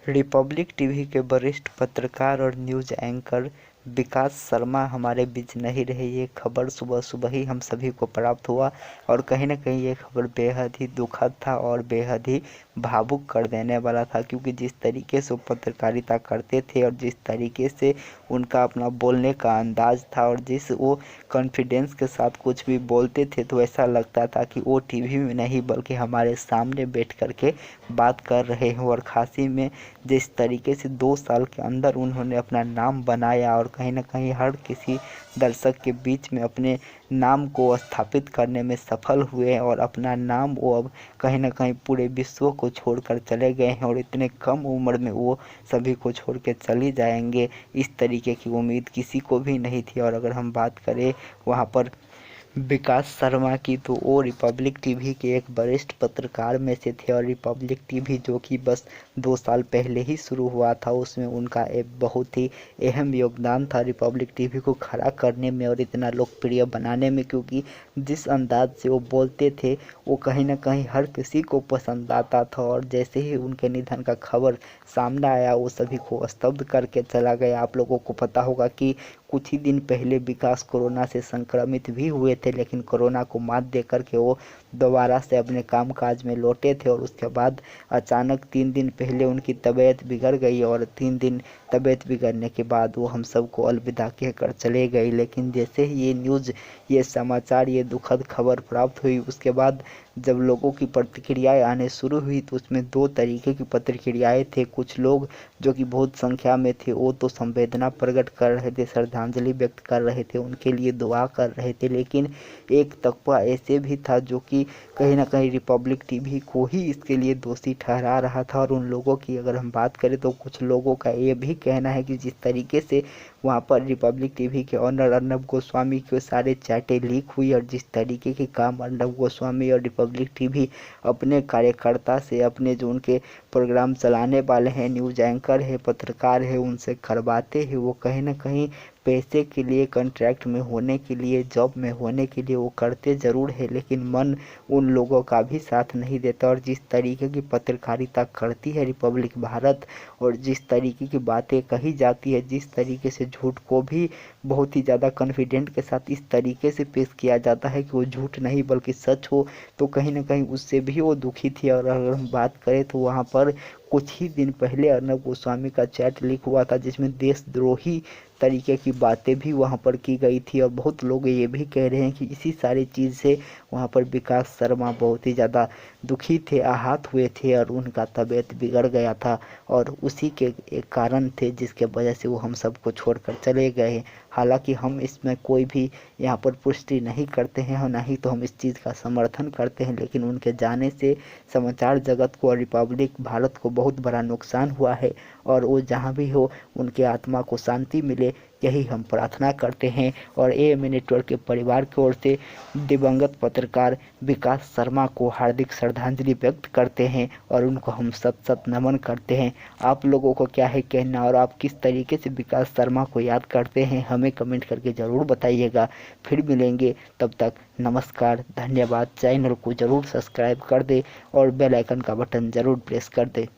Republic TV के वरिष्ठ पत्रकार और न्यूज एंकर विकास शर्मा हमारे बीच नहीं रहे। ये खबर सुबह सुबह ही हम सभी को प्राप्त हुआ और कहीं ना कहीं ये खबर बेहद ही दुखद था और बेहद ही भावुक कर देने वाला था, क्योंकि जिस तरीके से वो पत्रकारिता करते थे और जिस तरीके से उनका अपना बोलने का अंदाज था और जिस वो कॉन्फिडेंस के साथ कुछ भी बोलते थे, तो ऐसा लगता था कि वो टीवी में नहीं बल्कि हमारे सामने बैठ कर के बात कर रहे हैं। और खासी में जिस तरीके से 2 साल के अंदर उन्होंने अपना नाम बनाया और कहीं ना कहीं हर किसी दर्शक के बीच में अपने नाम को स्थापित करने में सफल हुए हैं और अपना नाम वो अब कहीं ना कहीं पूरे विश्व को छोड़कर चले गए हैं और इतने कम उम्र में वो सभी को छोड़ के चली जाएंगे, इस तरीके की उम्मीद किसी को भी नहीं थी। और अगर हम बात करें वहाँ पर विकास शर्मा की, तो वो रिपब्लिक टीवी के एक वरिष्ठ पत्रकार में से थे और रिपब्लिक टीवी जो कि बस 2 साल पहले ही शुरू हुआ था, उसमें उनका एक बहुत ही अहम योगदान था रिपब्लिक टीवी को खड़ा करने में और इतना लोकप्रिय बनाने में, क्योंकि जिस अंदाज से वो बोलते थे वो कहीं ना कहीं हर किसी को पसंद आता था। और जैसे ही उनके निधन का खबर सामने आया वो सभी को स्तब्ध करके चला गया। आप लोगों को पता होगा कि कुछ ही दिन पहले विकास कोरोना से संक्रमित भी हुए थे, लेकिन कोरोना को मात दे करके वो दोबारा से अपने कामकाज में लौटे थे और उसके बाद अचानक 3 दिन पहले उनकी तबीयत बिगड़ गई और 3 दिन तबीयत बिगड़ने के बाद वो हम सबको अलविदा कहकर चले गए। लेकिन जैसे ही ये न्यूज़, ये समाचार, ये दुखद खबर प्राप्त हुई, उसके बाद जब लोगों की प्रतिक्रियाएं आने शुरू हुई तो उसमें 2 तरीके की प्रतिक्रियाएं थे। कुछ लोग जो कि बहुत संख्या में थे वो तो संवेदना प्रकट कर रहे थे, श्रद्धांजलि व्यक्त कर रहे थे, उनके लिए दुआ कर रहे थे। लेकिन एक तबका ऐसे भी था जो कि कहीं ना कहीं रिपब्लिक टीवी को ही इसके लिए दोषी ठहरा रहा था। और उन लोगों की अगर हम बात करें तो कुछ लोगों का ये भी कहना है कि जिस तरीके से वहाँ पर रिपब्लिक टीवी के ऑनर अर्नब गोस्वामी के सारे चैटें लीक हुई और जिस तरीके के काम अर्नब गोस्वामी और रिपब्लिक टीवी अपने कार्यकर्ता से, अपने जो उनके प्रोग्राम चलाने वाले हैं, न्यूज एंकर है, पत्रकार है, उनसे करवाते हैं, वो कहीं ना कहीं पैसे के लिए, कॉन्ट्रैक्ट में होने के लिए, जॉब में होने के लिए वो करते ज़रूर है, लेकिन मन उन लोगों का भी साथ नहीं देता। और जिस तरीके की पत्रकारिता करती है रिपब्लिक भारत और जिस तरीके की बातें कही जाती है, जिस तरीके से झूठ को भी बहुत ही ज़्यादा कॉन्फिडेंट के साथ इस तरीके से पेश किया जाता है कि वो झूठ नहीं बल्कि सच हो, तो कहीं ना कहीं उससे भी वो दुखी थी। और अगर हम बात करें तो वहाँ पर कुछ ही दिन पहले अर्नब गोस्वामी का चैट लीक हुआ था जिसमें देशद्रोही तरीके की बातें भी वहाँ पर की गई थी। और बहुत लोग ये भी कह रहे हैं कि इसी सारी चीज़ से वहाँ पर विकास शर्मा बहुत ही ज़्यादा दुखी थे, आहत हुए थे और उनका तबीयत बिगड़ गया था और उसी के एक कारण थे जिसके वजह से वो हम सबको छोड़कर चले गए। हालांकि हम इसमें कोई भी यहाँ पर पुष्टि नहीं करते हैं और ना ही तो हम इस चीज़ का समर्थन करते हैं, लेकिन उनके जाने से समाचार जगत को और रिपब्लिक भारत को बहुत बड़ा नुकसान हुआ है और वो जहाँ भी हो उनके आत्मा को शांति मिले, यही हम प्रार्थना करते हैं। और एएमए नेटवर्क के परिवार की ओर से दिवंगत पत्रकार विकास शर्मा को हार्दिक श्रद्धांजलि व्यक्त करते हैं और उनको हम सत सत नमन करते हैं। आप लोगों को क्या है कहना और आप किस तरीके से विकास शर्मा को याद करते हैं, हमें कमेंट करके ज़रूर बताइएगा। फिर मिलेंगे, तब तक नमस्कार, धन्यवाद। चैनल को ज़रूर सब्सक्राइब कर दे और बेल आइकन का बटन ज़रूर प्रेस कर दे।